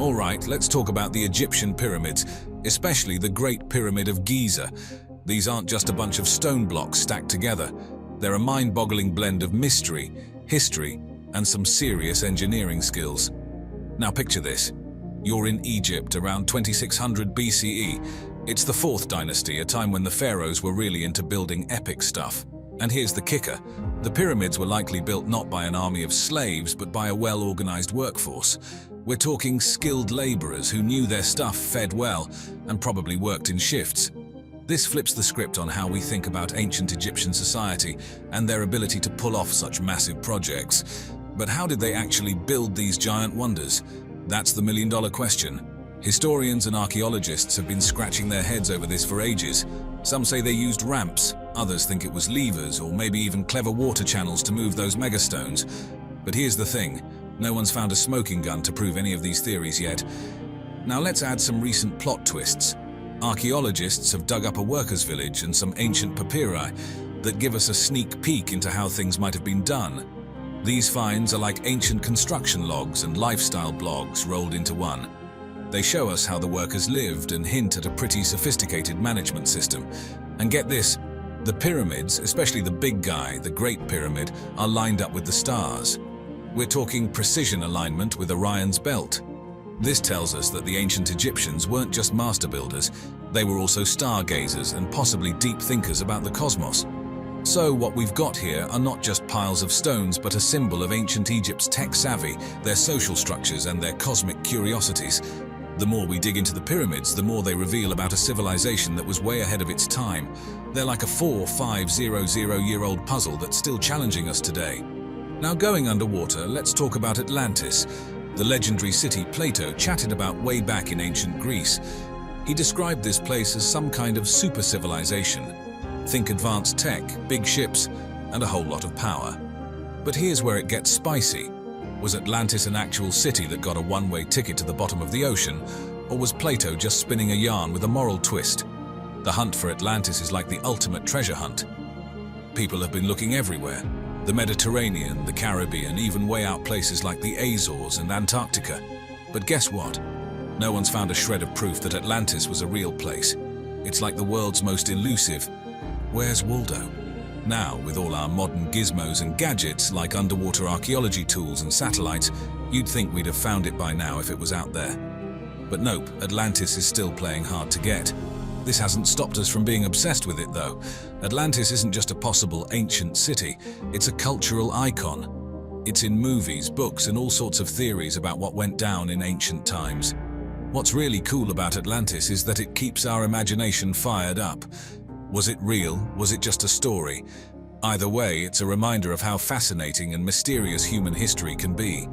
Alright, let's talk about the Egyptian pyramids, especially the Great Pyramid of Giza. These aren't just a bunch of stone blocks stacked together. They're a mind-boggling blend of mystery, history, and some serious engineering skills. Now picture this. You're in Egypt around 2600 BCE. It's the 4th dynasty, a time when the pharaohs were really into building epic stuff. And here's the kicker. The pyramids were likely built not by an army of slaves, but by a well-organized workforce. We're talking skilled laborers who knew their stuff, fed well, and probably worked in shifts. This flips the script on how we think about ancient Egyptian society and their ability to pull off such massive projects. But how did they actually build these giant wonders? That's the million-dollar question. Historians and archaeologists have been scratching their heads over this for ages. Some say they used ramps, others think it was levers or maybe even clever water channels to move those megastones. But here's the thing, no one's found a smoking gun to prove any of these theories yet. Now let's add some recent plot twists. Archaeologists have dug up a workers' village and some ancient papyri that give us a sneak peek into how things might have been done. These finds are like ancient construction logs and lifestyle blogs rolled into one. They show us how the workers lived and hint at a pretty sophisticated management system. And get this, the pyramids, especially the big guy, the Great Pyramid, are lined up with the stars. We're talking precision alignment with Orion's belt. This tells us that the ancient Egyptians weren't just master builders, they were also stargazers and possibly deep thinkers about the cosmos. So what we've got here are not just piles of stones, but a symbol of ancient Egypt's tech savvy, their social structures and their cosmic curiosities. The more we dig into the pyramids, the more they reveal about a civilization that was way ahead of its time. They're like a 4,500-year-old puzzle that's still challenging us today. Now going underwater, let's talk about Atlantis, the legendary city Plato chatted about way back in ancient Greece. He described this place as some kind of super civilization. Think advanced tech, big ships, and a whole lot of power. But here's where it gets spicy. Was Atlantis an actual city that got a one-way ticket to the bottom of the ocean, or was Plato just spinning a yarn with a moral twist? The hunt for Atlantis is like the ultimate treasure hunt. People have been looking everywhere. The Mediterranean, the Caribbean, even way out places like the Azores and Antarctica. But guess what? No one's found a shred of proof that Atlantis was a real place. It's like the world's most elusive. Where's Waldo? Now, with all our modern gizmos and gadgets like underwater archaeology tools and satellites, you'd think we'd have found it by now if it was out there. But nope, Atlantis is still playing hard to get. This hasn't stopped us from being obsessed with it though. Atlantis isn't just a possible ancient city, it's a cultural icon. It's in movies, books, and all sorts of theories about what went down in ancient times. What's really cool about Atlantis is that it keeps our imagination fired up. Was it real? Was it just a story? Either way, it's a reminder of how fascinating and mysterious human history can be.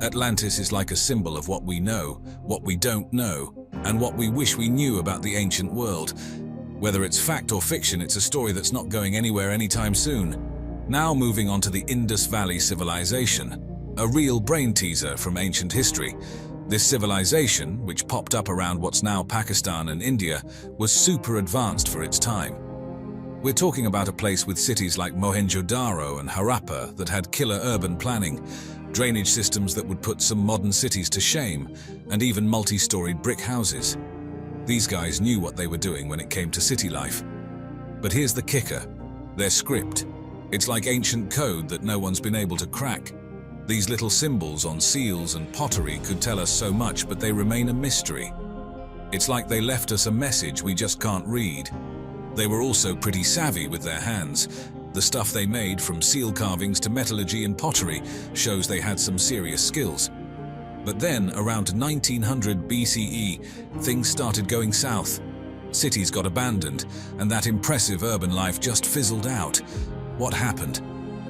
Atlantis is like a symbol of what we know, what we don't know, and what we wish we knew about the ancient world. Whether it's fact or fiction, it's a story that's not going anywhere anytime soon. Now moving on to the Indus Valley civilization, a real brain teaser from ancient history. This civilization, which popped up around what's now Pakistan and India, was super advanced for its time. We're talking about a place with cities like Mohenjo-Daro and Harappa that had killer urban planning, drainage systems that would put some modern cities to shame, and even multi-storied brick houses. These guys knew what they were doing when it came to city life. But here's the kicker, their script. It's like ancient code that no one's been able to crack. These little symbols on seals and pottery could tell us so much, but they remain a mystery. It's like they left us a message we just can't read. They were also pretty savvy with their hands. The stuff they made, from seal carvings to metallurgy and pottery, shows they had some serious skills. But then, around 1900 BCE, things started going south. Cities got abandoned, and that impressive urban life just fizzled out. What happened?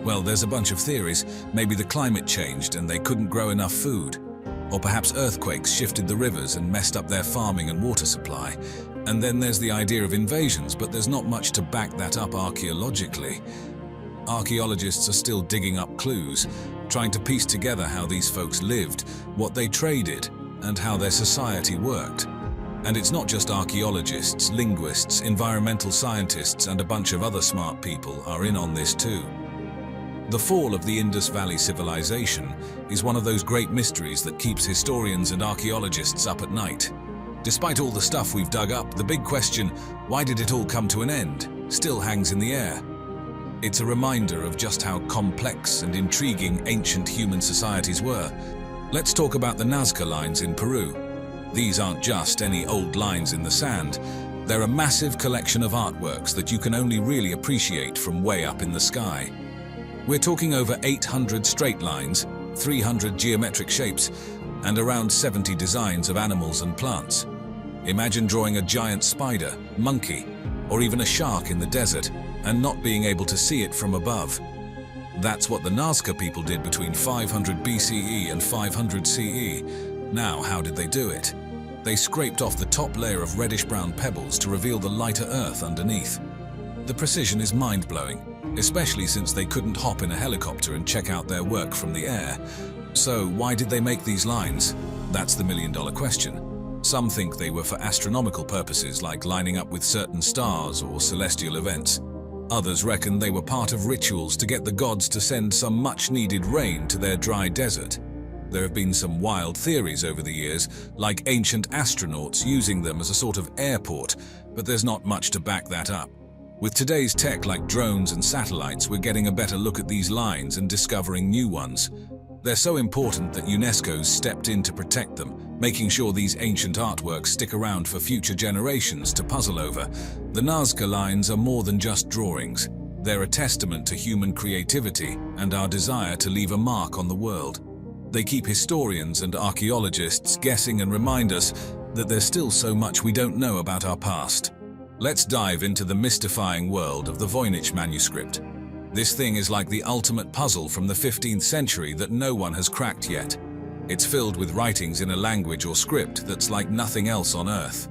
Well, there's a bunch of theories. Maybe the climate changed and they couldn't grow enough food. Or perhaps earthquakes shifted the rivers and messed up their farming and water supply. And then there's the idea of invasions, but there's not much to back that up archaeologically. Archaeologists are still digging up clues, trying to piece together how these folks lived, what they traded, and how their society worked. And it's not just archaeologists, linguists, environmental scientists, and a bunch of other smart people are in on this too. The fall of the Indus Valley civilization is one of those great mysteries that keeps historians and archaeologists up at night. Despite all the stuff we've dug up, the big question, why did it all come to an end, still hangs in the air. It's a reminder of just how complex and intriguing ancient human societies were. Let's talk about the Nazca lines in Peru. These aren't just any old lines in the sand. They're a massive collection of artworks that you can only really appreciate from way up in the sky. We're talking over 800 straight lines, 300 geometric shapes, and around 70 designs of animals and plants. Imagine drawing a giant spider, monkey, or even a shark in the desert and not being able to see it from above. That's what the Nazca people did between 500 BCE and 500 CE. Now, how did they do it? They scraped off the top layer of reddish-brown pebbles to reveal the lighter earth underneath. The precision is mind-blowing, especially since they couldn't hop in a helicopter and check out their work from the air. So why did they make these lines? That's the million-dollar question. Some think they were for astronomical purposes, like lining up with certain stars or celestial events. Others reckon they were part of rituals to get the gods to send some much-needed rain to their dry desert. There have been some wild theories over the years, like ancient astronauts using them as a sort of airport, but there's not much to back that up. With today's tech like drones and satellites, we're getting a better look at these lines and discovering new ones. They're so important that UNESCO's stepped in to protect them, making sure these ancient artworks stick around for future generations to puzzle over. The Nazca lines are more than just drawings. They're a testament to human creativity and our desire to leave a mark on the world. They keep historians and archaeologists guessing and remind us that there's still so much we don't know about our past. Let's dive into the mystifying world of the Voynich manuscript. This thing is like the ultimate puzzle from the 15th century that no one has cracked yet. It's filled with writings in a language or script that's like nothing else on Earth.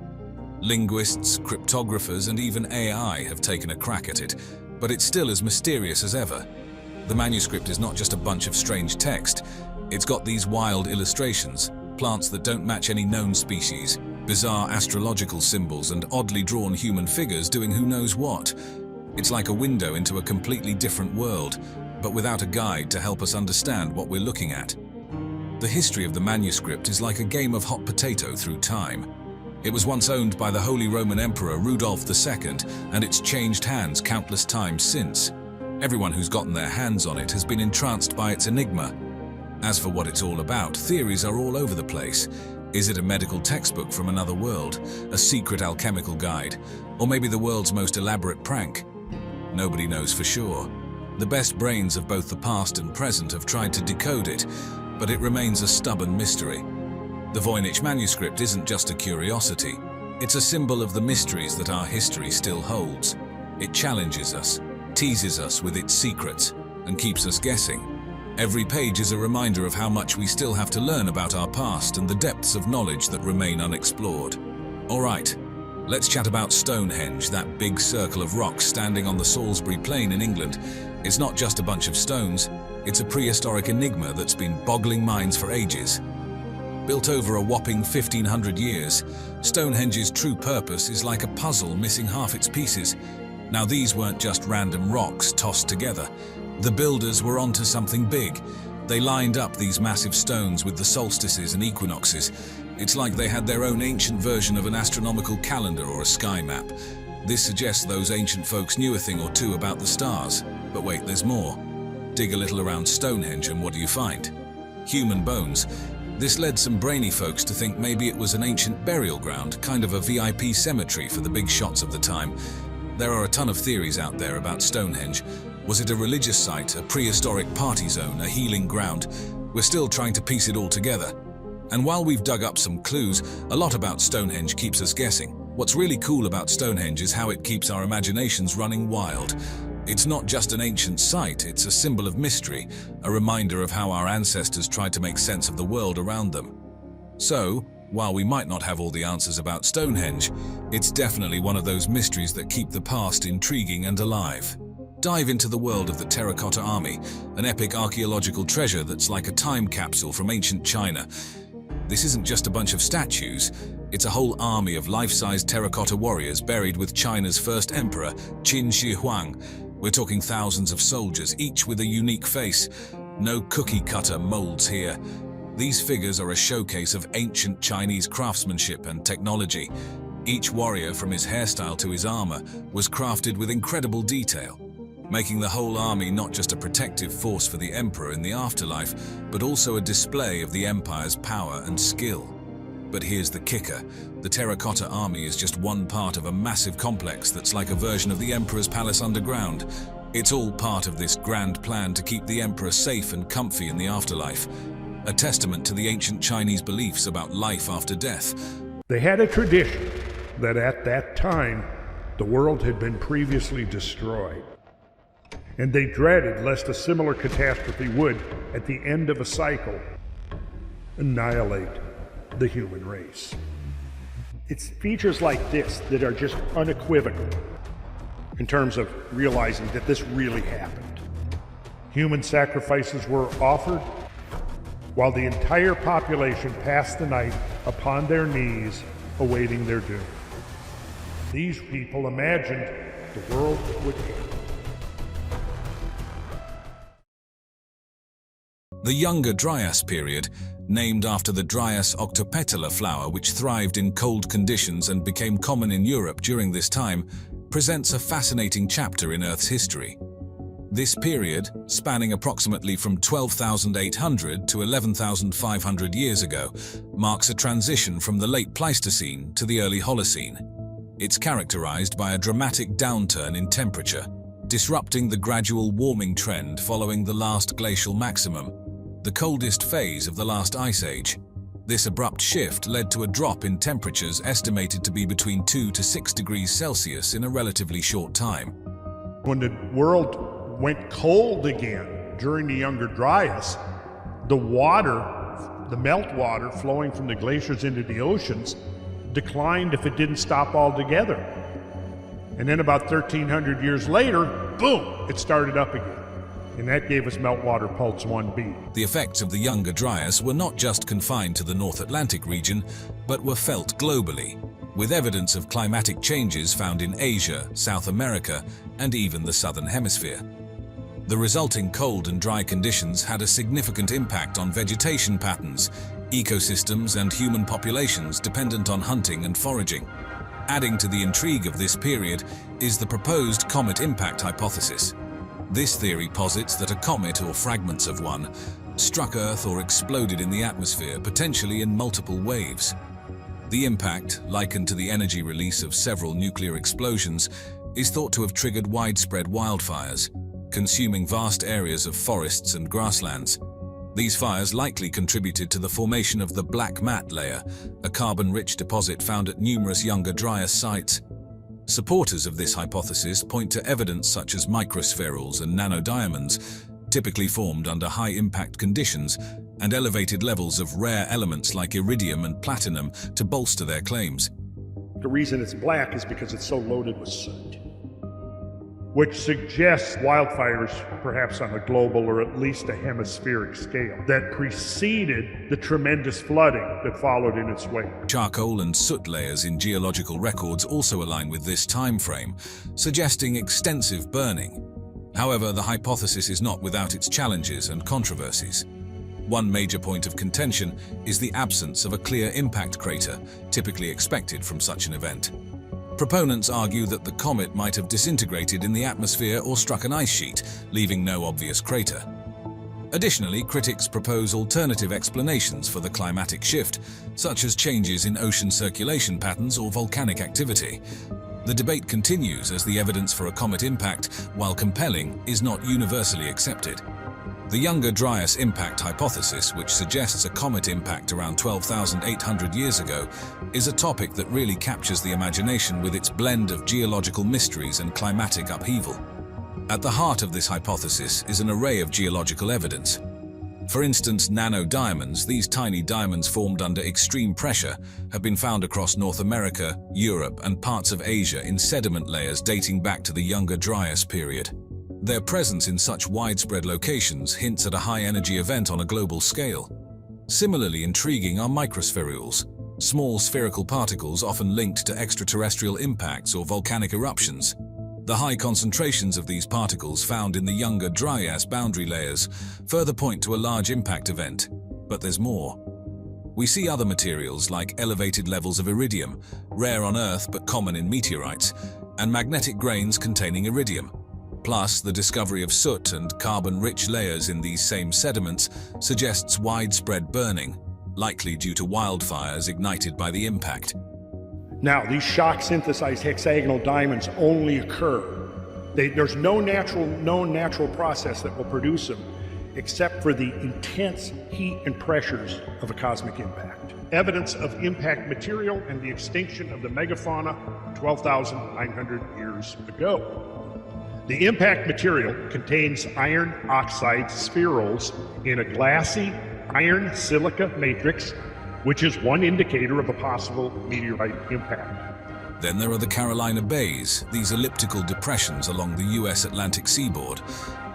Linguists, cryptographers, and even AI have taken a crack at it, but it's still as mysterious as ever. The manuscript is not just a bunch of strange text. It's got these wild illustrations, plants that don't match any known species, bizarre astrological symbols, and oddly drawn human figures doing who knows what. It's like a window into a completely different world, but without a guide to help us understand what we're looking at. The history of the manuscript is like a game of hot potato through time. It was once owned by the Holy Roman Emperor Rudolph II, and it's changed hands countless times since. Everyone who's gotten their hands on it has been entranced by its enigma. As for what it's all about, theories are all over the place. Is it a medical textbook from another world, a secret alchemical guide, or maybe the world's most elaborate prank? Nobody knows for sure. The best brains of both the past and present have tried to decode it, but it remains a stubborn mystery. The Voynich manuscript isn't just a curiosity. It's a symbol of the mysteries that our history still holds. It challenges us, teases us with its secrets, and keeps us guessing. Every page is a reminder of how much we still have to learn about our past and the depths of knowledge that remain unexplored. Alright, let's chat about Stonehenge, that big circle of rocks standing on the Salisbury Plain in England. It's not just a bunch of stones, it's a prehistoric enigma that's been boggling minds for ages. Built over a whopping 1,500 years, Stonehenge's true purpose is like a puzzle missing half its pieces. Now, these weren't just random rocks tossed together. The builders were onto something big. They lined up these massive stones with the solstices and equinoxes. It's like they had their own ancient version of an astronomical calendar or a sky map. This suggests those ancient folks knew a thing or two about the stars. But wait, there's more. Dig a little around Stonehenge and what do you find? Human bones. This led some brainy folks to think maybe it was an ancient burial ground, kind of a VIP cemetery for the big shots of the time. There are a ton of theories out there about Stonehenge. Was it a religious site, a prehistoric party zone, a healing ground? We're still trying to piece it all together. And while we've dug up some clues, a lot about Stonehenge keeps us guessing. What's really cool about Stonehenge is how it keeps our imaginations running wild. It's not just an ancient site, it's a symbol of mystery, a reminder of how our ancestors tried to make sense of the world around them. So, while we might not have all the answers about Stonehenge, it's definitely one of those mysteries that keep the past intriguing and alive. Dive into the world of the Terracotta Army, an epic archaeological treasure that's like a time capsule from ancient China. This isn't just a bunch of statues, it's a whole army of life-size terracotta warriors buried with China's first emperor, Qin Shi Huang. We're talking thousands of soldiers, each with a unique face. No cookie-cutter molds here. These figures are a showcase of ancient Chinese craftsmanship and technology. Each warrior, from his hairstyle to his armor, was crafted with incredible detail, making the whole army not just a protective force for the emperor in the afterlife, but also a display of the empire's power and skill. But here's the kicker. The terracotta army is just one part of a massive complex that's like a version of the emperor's palace underground. It's all part of this grand plan to keep the emperor safe and comfy in the afterlife, a testament to the ancient Chinese beliefs about life after death. They had a tradition that at that time, the world had been previously destroyed, and they dreaded lest a similar catastrophe would, at the end of a cycle, annihilate the human race. It's features like this that are just unequivocal in terms of realizing that this really happened. Human sacrifices were offered while the entire population passed the night upon their knees, awaiting their doom. These people imagined the world would end. The Younger Dryas period, named after the Dryas octopetala flower which thrived in cold conditions and became common in Europe during this time, presents a fascinating chapter in Earth's history. This period, spanning approximately from 12,800 to 11,500 years ago, marks a transition from the late Pleistocene to the early Holocene. It's characterized by a dramatic downturn in temperature, disrupting the gradual warming trend following the last glacial maximum, the coldest phase of the last ice age. This abrupt shift led to a drop in temperatures estimated to be between 2 to 6 degrees Celsius in a relatively short time. When the world went cold again during the Younger Dryas, the meltwater flowing from the glaciers into the oceans declined if it didn't stop altogether. And then about 1,300 years later, boom, it started up again. And that gave us meltwater pulse 1b. The effects of the Younger Dryas were not just confined to the North Atlantic region, but were felt globally, with evidence of climatic changes found in Asia, South America, and even the Southern Hemisphere. The resulting cold and dry conditions had a significant impact on vegetation patterns, ecosystems, and human populations dependent on hunting and foraging. Adding to the intrigue of this period is the proposed comet impact hypothesis. This theory posits that a comet, or fragments of one, struck Earth or exploded in the atmosphere, potentially in multiple waves. The impact, likened to the energy release of several nuclear explosions, is thought to have triggered widespread wildfires, consuming vast areas of forests and grasslands. These fires likely contributed to the formation of the black mat layer, a carbon-rich deposit found at numerous Younger Dryas sites. Supporters of this hypothesis point to evidence such as microspherules and nanodiamonds, typically formed under high-impact conditions, and elevated levels of rare elements like iridium and platinum to bolster their claims. The reason it's black is because it's so loaded with soot, which suggests wildfires perhaps on a global or at least a hemispheric scale that preceded the tremendous flooding that followed in its wake. Charcoal and soot layers in geological records also align with this time frame, suggesting extensive burning. However, the hypothesis is not without its challenges and controversies. One major point of contention is the absence of a clear impact crater, typically expected from such an event. Proponents argue that the comet might have disintegrated in the atmosphere or struck an ice sheet, leaving no obvious crater. Additionally, critics propose alternative explanations for the climatic shift, such as changes in ocean circulation patterns or volcanic activity. The debate continues as the evidence for a comet impact, while compelling, is not universally accepted. The Younger Dryas impact hypothesis, which suggests a comet impact around 12,800 years ago, is a topic that really captures the imagination with its blend of geological mysteries and climatic upheaval. At the heart of this hypothesis is an array of geological evidence. For instance, nanodiamonds, these tiny diamonds formed under extreme pressure, have been found across North America, Europe, and parts of Asia in sediment layers dating back to the Younger Dryas period. Their presence in such widespread locations hints at a high-energy event on a global scale. Similarly intriguing are microspherules, small spherical particles often linked to extraterrestrial impacts or volcanic eruptions. The high concentrations of these particles found in the younger Dryas boundary layers further point to a large impact event. But there's more. We see other materials like elevated levels of iridium, rare on Earth but common in meteorites, and magnetic grains containing iridium. Plus, the discovery of soot and carbon-rich layers in these same sediments suggests widespread burning, likely due to wildfires ignited by the impact. Now, these shock-synthesized hexagonal diamonds only occur. There's no known natural process that will produce them, except for the intense heat and pressures of a cosmic impact. Evidence of impact material and the extinction of the megafauna 12,900 years ago. The impact material contains iron oxide spherules in a glassy iron-silica matrix, which is one indicator of a possible meteorite impact. Then there are the Carolina Bays, these elliptical depressions along the US Atlantic seaboard.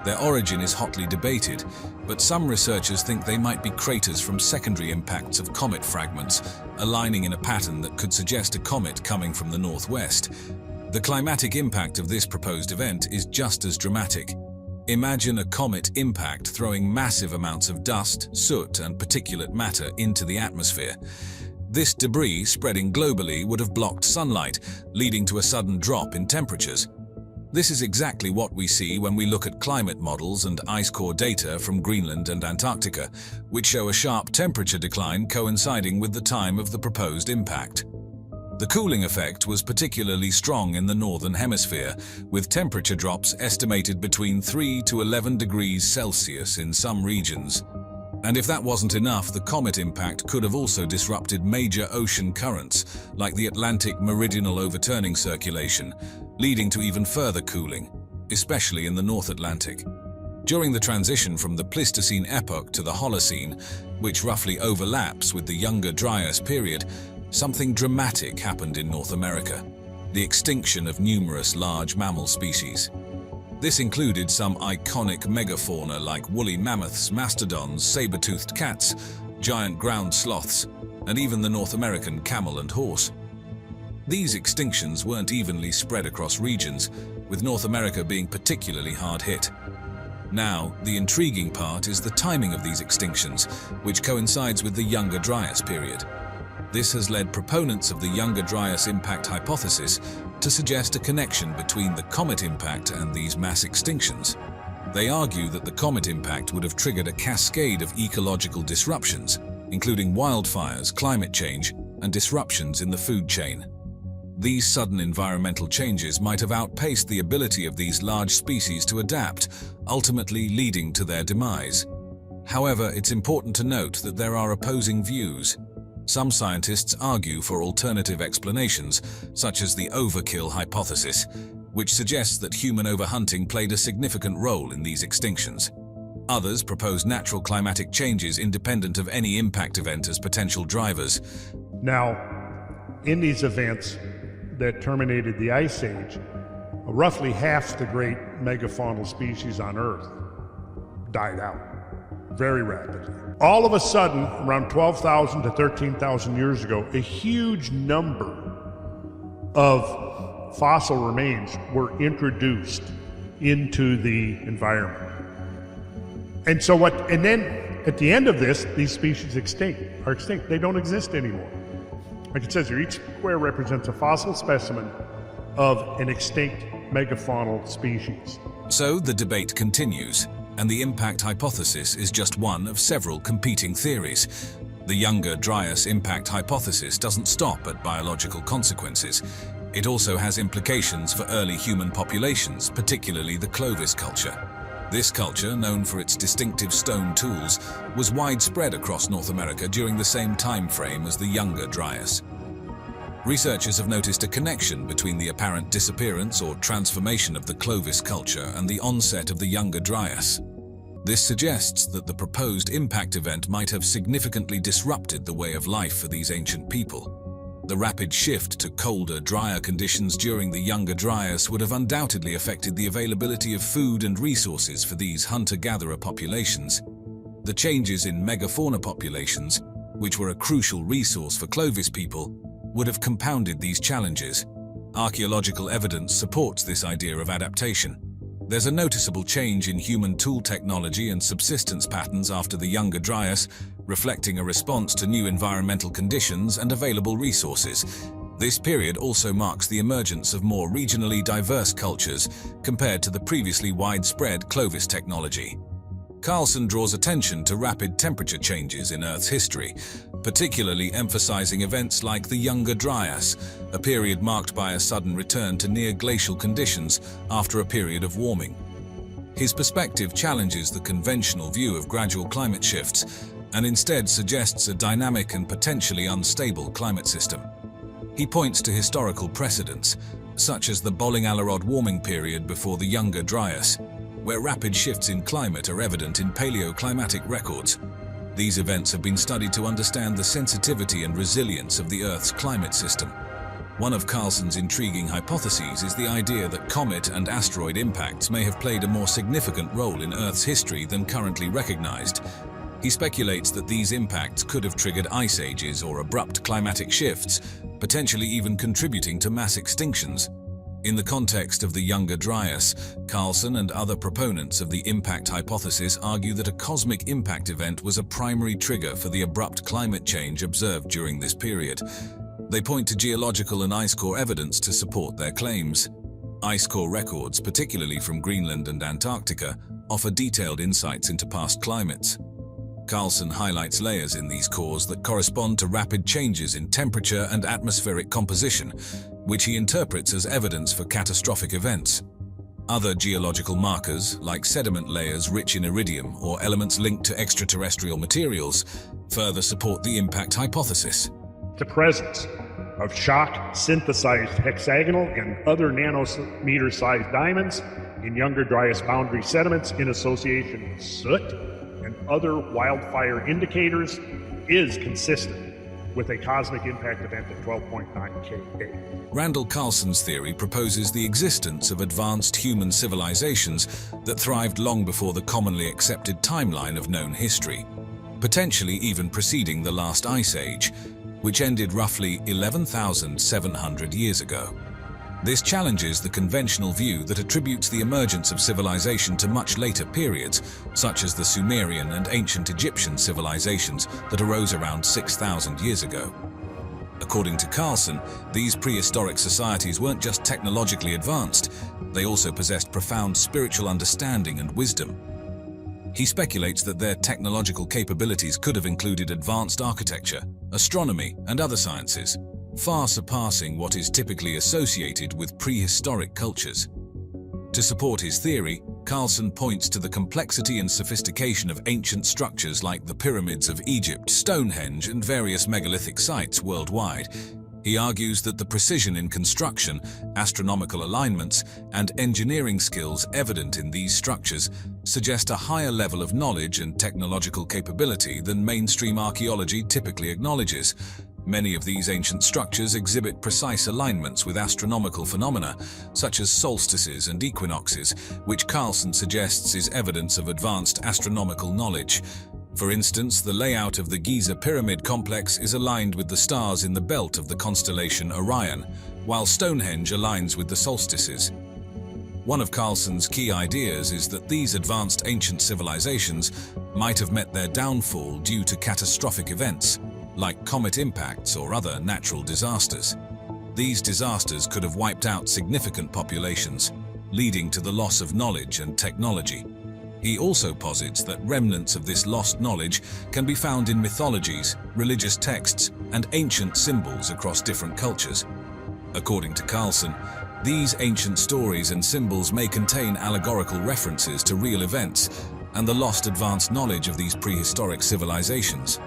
Their origin is hotly debated, but some researchers think they might be craters from secondary impacts of comet fragments, aligning in a pattern that could suggest a comet coming from the northwest. The climatic impact of this proposed event is just as dramatic. Imagine a comet impact throwing massive amounts of dust, soot, and particulate matter into the atmosphere. This debris spreading globally would have blocked sunlight, leading to a sudden drop in temperatures. This is exactly what we see when we look at climate models and ice core data from Greenland and Antarctica, which show a sharp temperature decline coinciding with the time of the proposed impact. The cooling effect was particularly strong in the northern hemisphere, with temperature drops estimated between 3 to 11 degrees Celsius in some regions. And if that wasn't enough, the comet impact could have also disrupted major ocean currents, like the Atlantic meridional overturning circulation, leading to even further cooling, especially in the North Atlantic. During the transition from the Pleistocene epoch to the Holocene, which roughly overlaps with the Younger Dryas period, something dramatic happened in North America: the extinction of numerous large mammal species. This included some iconic megafauna like woolly mammoths, mastodons, saber-toothed cats, giant ground sloths, and even the North American camel and horse. These extinctions weren't evenly spread across regions, with North America being particularly hard hit. Now, the intriguing part is the timing of these extinctions, which coincides with the Younger Dryas period. This has led proponents of the Younger Dryas impact hypothesis to suggest a connection between the comet impact and these mass extinctions. They argue that the comet impact would have triggered a cascade of ecological disruptions, including wildfires, climate change, and disruptions in the food chain. These sudden environmental changes might have outpaced the ability of these large species to adapt, ultimately leading to their demise. However, it's important to note that there are opposing views. Some scientists argue for alternative explanations, such as the overkill hypothesis, which suggests that human overhunting played a significant role in these extinctions. Others propose natural climatic changes independent of any impact event as potential drivers. Now, in these events that terminated the Ice Age, roughly half the great megafaunal species on Earth died out very rapidly. All of a sudden, around 12,000 to 13,000 years ago, a huge number of fossil remains were introduced into the environment. And then at the end of this, these species are extinct. They don't exist anymore. Like it says here, each square represents a fossil specimen of an extinct megafaunal species. So the debate continues, and the impact hypothesis is just one of several competing theories. The Younger Dryas impact hypothesis doesn't stop at biological consequences. It also has implications for early human populations, particularly the Clovis culture. This culture, known for its distinctive stone tools, was widespread across North America during the same time frame as the Younger Dryas. Researchers have noticed a connection between the apparent disappearance or transformation of the Clovis culture and the onset of the Younger Dryas. This suggests that the proposed impact event might have significantly disrupted the way of life for these ancient people. The rapid shift to colder, drier conditions during the Younger Dryas would have undoubtedly affected the availability of food and resources for these hunter-gatherer populations. The changes in megafauna populations, which were a crucial resource for Clovis people, would have compounded these challenges. Archaeological evidence supports this idea of adaptation. There's a noticeable change in human tool technology and subsistence patterns after the Younger Dryas, reflecting a response to new environmental conditions and available resources. This period also marks the emergence of more regionally diverse cultures compared to the previously widespread Clovis technology. Carlson draws attention to rapid temperature changes in Earth's history, particularly emphasizing events like the Younger Dryas, a period marked by a sudden return to near-glacial conditions after a period of warming. His perspective challenges the conventional view of gradual climate shifts and instead suggests a dynamic and potentially unstable climate system. He points to historical precedents, such as the Bolling-Alerod warming period before the Younger Dryas, where rapid shifts in climate are evident in paleoclimatic records. These events have been studied to understand the sensitivity and resilience of the Earth's climate system. One of Carlson's intriguing hypotheses is the idea that comet and asteroid impacts may have played a more significant role in Earth's history than currently recognized. He speculates that these impacts could have triggered ice ages or abrupt climatic shifts, potentially even contributing to mass extinctions. In the context of the Younger Dryas, Carlson and other proponents of the impact hypothesis argue that a cosmic impact event was a primary trigger for the abrupt climate change observed during this period. They point to geological and ice core evidence to support their claims. Ice core records, particularly from Greenland and Antarctica, offer detailed insights into past climates. Carlson highlights layers in these cores that correspond to rapid changes in temperature and atmospheric composition, which he interprets as evidence for catastrophic events. Other geological markers, like sediment layers rich in iridium or elements linked to extraterrestrial materials, further support the impact hypothesis. The presence of shock-synthesized hexagonal and other nanometer-sized diamonds in Younger Dryas boundary sediments in association with soot and other wildfire indicators is consistent with a cosmic impact event of 12.9 Ka. Randall Carlson's theory proposes the existence of advanced human civilizations that thrived long before the commonly accepted timeline of known history, potentially even preceding the last ice age, which ended roughly 11,700 years ago. This challenges the conventional view that attributes the emergence of civilization to much later periods, such as the Sumerian and ancient Egyptian civilizations that arose around 6,000 years ago. According to Carlson, these prehistoric societies weren't just technologically advanced, they also possessed profound spiritual understanding and wisdom. He speculates that their technological capabilities could have included advanced architecture, astronomy, and other sciences, far surpassing what is typically associated with prehistoric cultures. To support his theory, Carlson points to the complexity and sophistication of ancient structures like the pyramids of Egypt, Stonehenge, and various megalithic sites worldwide. He argues that the precision in construction, astronomical alignments, and engineering skills evident in these structures suggest a higher level of knowledge and technological capability than mainstream archaeology typically acknowledges. Many of these ancient structures exhibit precise alignments with astronomical phenomena, such as solstices and equinoxes, which Carlson suggests is evidence of advanced astronomical knowledge. For instance, the layout of the Giza pyramid complex is aligned with the stars in the belt of the constellation Orion, while Stonehenge aligns with the solstices. One of Carlson's key ideas is that these advanced ancient civilizations might have met their downfall due to catastrophic events, like comet impacts or other natural disasters. These disasters could have wiped out significant populations, leading to the loss of knowledge and technology. He also posits that remnants of this lost knowledge can be found in mythologies, religious texts, and ancient symbols across different cultures. According to Carlson, these ancient stories and symbols may contain allegorical references to real events and the lost advanced knowledge of these prehistoric civilizations.